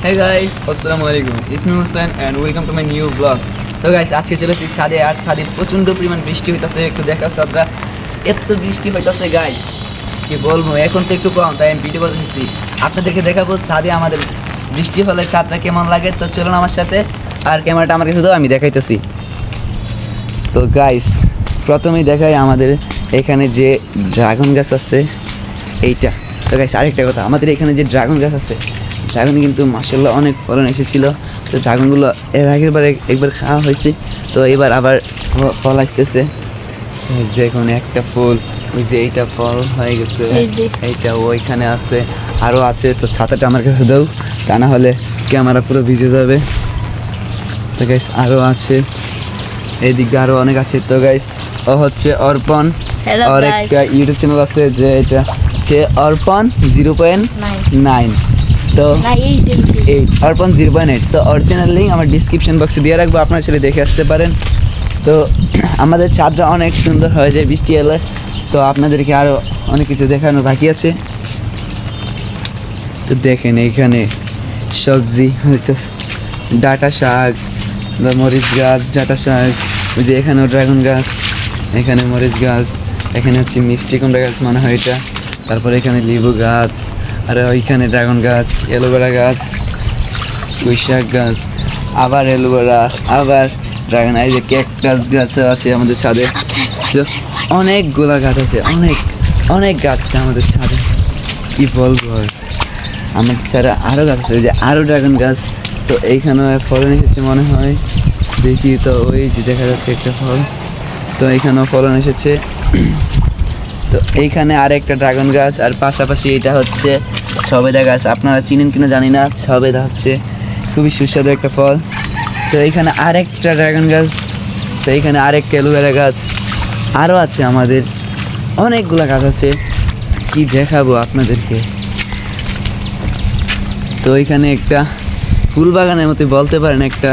Hey guys, Assalamualaikum. It's me Hussein and welcome to my new vlog. তো guys আজকে চলেছি ছাদে আর ছাদে প্রচন্ড পরিমাণ বৃষ্টি হইতাছে। একটু দেখাচ্ছি আপনারা, এত বৃষ্টি হইতাছে গাইস কি বলবো। এখন তো একটু কম, তাই আমি ভিডিও করতেছি, আপনাদেরকে দেখাবো ছাদে আমাদের বৃষ্টি হলে ছাদটা কেমন লাগে। তো চলুন আমার সাথে, আর ক্যামেরাটা আমার কাছে দাও, আমি দেখাইতেছি। তো গাইস প্রথমেই দেখাই আমাদের এখানে যে ড্রাগন গাছ আছে এইটা। তো গাইস আরেকটা কথা, আমাদের এখানে যে ড্রাগন গাছ আছে, ড্রাগন কিন্তু মাশাআল্লাহ অনেক ফলন এসেছিল। তো ড্রাগনগুলো এর আগেরবার একবার খাওয়া হয়েছে, তো এবার আবার ফল আসতেছে। দেখুন একটা ফুল, ওই যে এইটা ফল হয়ে গেছে, এইটা ওইখানে আছে, আরও আছে। তো ছাতাটা আমার কাছে দাও, তা না হলে ক্যামেরা পুরো ভিজে যাবে। তো গাইস আরও আছে, এইদিকে আরও অনেক আছে। তো গাইস ও হচ্ছে অর্পণ, আর একটা ইউটিউব চ্যানেল আছে যে এটা হচ্ছে অর্পণ 0.9, তো 8 অর্পণ 0.8। তো অরিজিনাল লিঙ্ক আমার ডিসক্রিপশন বক্সে দিয়ে রাখবো, আপনারা চলে দেখে আসতে পারেন। তো আমাদের ছাদটা অনেক সুন্দর হয়ে যায় বৃষ্টি এলে। তো আপনাদেরকে আরও অনেক কিছু দেখানো বাকি আছে। তো দেখেন এইখানে সবজি হয়তো ডাঁটা শাক, মরিচ গাছ, ডাঁটা শাক, ওই যে এখানেও ড্রাগন গাছ, এখানে মরিচ গাছ, এখানে হচ্ছে মিষ্টি কুমড়া গাছ মনে হয় এটা, তারপরে এখানে লেবু গাছ, আর ওইখানে ড্রাগন গাছ, অ্যালোভেরা গাছ, পুঁই শাক গাছ, আবার অ্যালোভেরা, আবার ড্রাগন, এই যে ক্যাকটাস গাছ আছে আমাদের ছাদে। অনেকগুলা গাছ আছে, অনেক গাছ আছে আমাদের ছাদে, কি বলবো। আমাদের ছাড়া আরও গাছ আছে, যে আরও ড্রাগন গাছ। তো এইখানে ফলন এসেছে মনে হয়, দেখি তো ওই যে দেখা যাচ্ছে একটা ফল, তো এইখানেও ফলন এসেছে। তো এইখানে আর একটা ড্রাগন গাছ, আর পাশাপাশি এটা হচ্ছে সবেদা গাছ। আপনারা চিনেন কিনা জানি না, সবেদা হচ্ছে খুবই সুস্বাদু একটা ফল। তো এইখানে আরেকটা ড্রাগন গাছ, তো এইখানে আরেকটা অ্যালোভেরা গাছ, আরও আছে আমাদের অনেকগুলো গাছ আছে, কি দেখাবো আপনাদেরকে। তো এইখানে একটা ফুল বাগানের মতো বলতে পারেন, একটা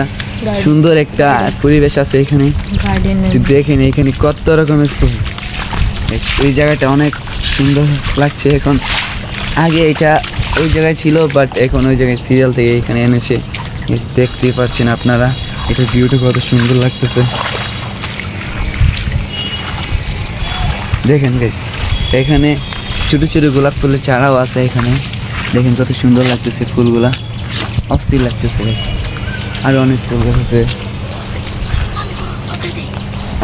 সুন্দর একটা পরিবেশ আছে এখানে। দেখেন এইখানে কত রকমের ফুল, ওই জায়গাটা অনেক সুন্দর লাগছে এখন। আগে এটা ওই জায়গায় ছিল, বাট এখন ওই জায়গায় সিরিয়াল থেকে এখানে এনেছে, দেখতেই পাচ্ছেন আপনারা। এটা ভিউটা কত সুন্দর লাগতেছে, দেখেন গাইস। এখানে ছোটো ছোটো গোলাপ ফুলের চারাও আছে এখানে, দেখেন কত সুন্দর লাগতেছে ফুলগুলা, অস্থির লাগতেছে গাইস। আর অনেক ফুল গাছ আছে,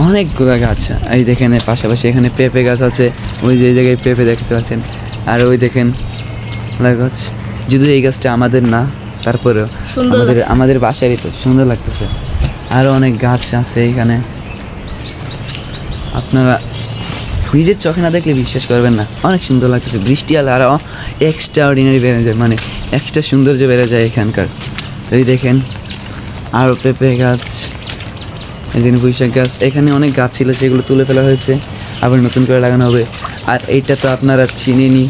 অনেকগুলো গাছ। এই দেখেন পাশাপাশি এখানে পেঁপে গাছ আছে, ওই যে জায়গায় পেঁপে দেখতে পাচ্ছেন। আর ওই দেখেন গাছ, যদিও এই গাছটা আমাদের না, তারপরেও আমাদের বাসারই, তো সুন্দর লাগতেছে। আরও অনেক গাছ আছে এখানে, আপনারা নিজের চোখে না দেখলে বিশ্বাস করবেন না, অনেক সুন্দর লাগতেছে। বৃষ্টি আলে আরও এক্সট্রা অর্ডিনারি বেড়ে যায়, মানে এক্সট্রা সৌন্দর্য বেড়ে যায় এখানকার। তো এই দেখেন আরও পেঁপে গাছ, এদিন পুঁই শাক গাছ, এখানে অনেক গাছ ছিল সেগুলো তুলে ফেলা হয়েছে, আবার নতুন করে লাগানো হবে। আর এইটা তো আপনারা চিনেনি,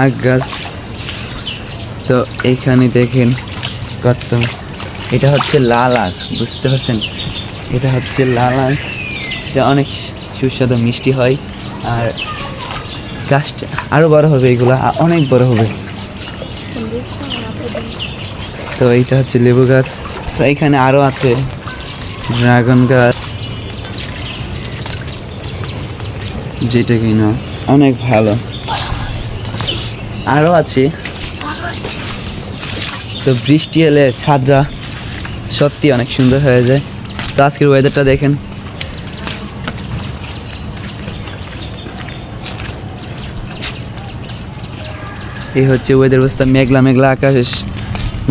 আখ গাছ। তো এইখানে দেখেন কত, এটা হচ্ছে লাল আখ, বুঝতে পারছেন, এটা হচ্ছে লাল আখ, এটা অনেক সুস্বাদু মিষ্টি হয়। আর গাছটা আরও বড় হবে, এগুলা অনেক বড় হবে। তো এইটা হচ্ছে লেবু গাছ। তো এইখানে আরও আছে ড্রাগন গাছ, যেটা কিনা অনেক ভালো, আরও আছে। তো বৃষ্টি এলে ছাদটা সত্যি অনেক সুন্দর হয়ে যায়। তো আজকের ওয়েদারটা দেখেন, এই হচ্ছে ওয়েদার অবস্থা, মেঘলা মেঘলা আকাশ,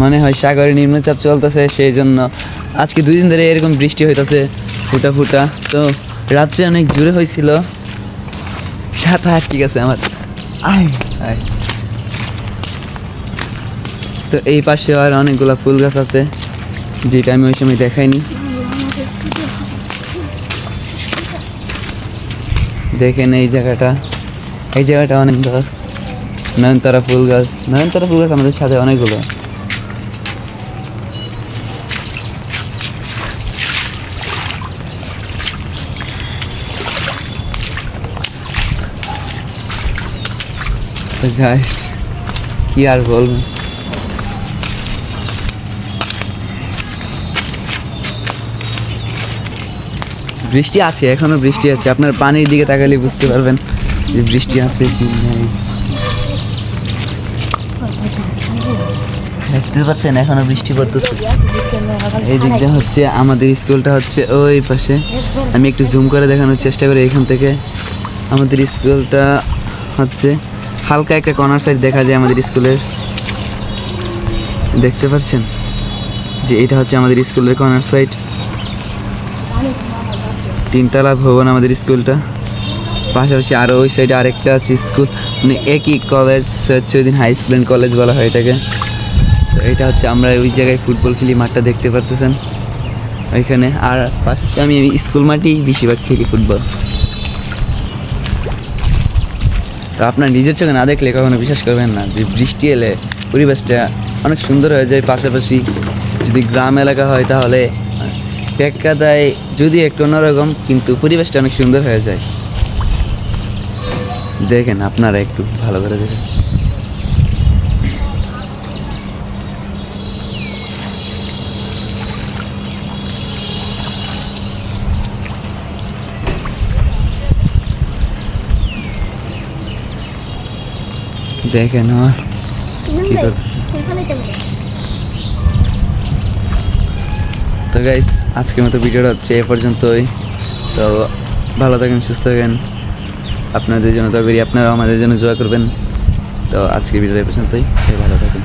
মনে হয় সাগরে নিম্নচাপ চলতেছে, সেই জন্য আজকে 2 দিন ধরে এরকম বৃষ্টি হইতেছে ফুটা ফুটা। তো রাত্রে অনেক জোরে হয়েছিল, ছাতা ঠিক আছে আমার। তো এই পাশে আর অনেকগুলা ফুল গাছ আছে, যেটা আমি ওই সময় দেখাইনি। দেখেন এই জায়গাটা অনেক নয়নতারা ফুল গাছ, আমাদের সাথে অনেকগুলো। গাইস কি আর বলবো, বৃষ্টি আছে, এখনো বৃষ্টি আছে। আপনার পানির দিকে তাকালে বুঝতে পারবেন যে বৃষ্টি আছে কি নেই। দেখতে পাচ্ছেন এখনো বৃষ্টি পড়তেছে। এই দিকটা হচ্ছে আমাদের স্কুলটা হচ্ছে ওই পাশে। আমি একটু জুম করে দেখানোর চেষ্টা করি এখান থেকে। আমাদের স্কুলটা হচ্ছে হালকা একটা কর্নার সাইড দেখা যায় আমাদের স্কুলের। দেখতে পাচ্ছেন যে এটা হচ্ছে আমাদের স্কুলের কর্নার সাইড। 3 তলা ভবন আমাদের স্কুলটা। পাশাপাশি আরও ওই সাইডে আরেকটা আছে স্কুল, মানে একই কলেজ, হচ্ছে ওই দিন হাই স্কুল অ্যান্ড কলেজ বলা হয় এটাকে। তো এটা হচ্ছে আমরা ওই জায়গায় ফুটবল খেলি, মাঠটা দেখতে পারতেছেন ওইখানে। আর পাশাপাশি আমি স্কুল মাঠেই বেশিরভাগ খেলি ফুটবল। তো আপনার নিজের চোখে না দেখলে কখনো বিশ্বাস করবেন না যে বৃষ্টি এলে পরিবেশটা অনেক সুন্দর হয়ে যায়। পাশাপাশি যদি গ্রাম এলাকা হয় তাহলে পেক্কাদায় যদি একটু অন্যরকম, কিন্তু পরিবেশটা অনেক সুন্দর হয়ে যায়। দেখেন আপনারা একটু ভালো করে দেখেন। দেখেন আমার কি করতেছে। তো গাইস আজকের মতো ভিডিওটা হচ্ছে এ পর্যন্তই। তো ভালো থাকেন, সুস্থ থাকেন। আপনাদের জন্য দোয়া করি, আপনারাও আমাদের জন্য দোয়া করবেন। তো আজকের ভিডিওটা এ পর্যন্তই, ভালো থাকেন।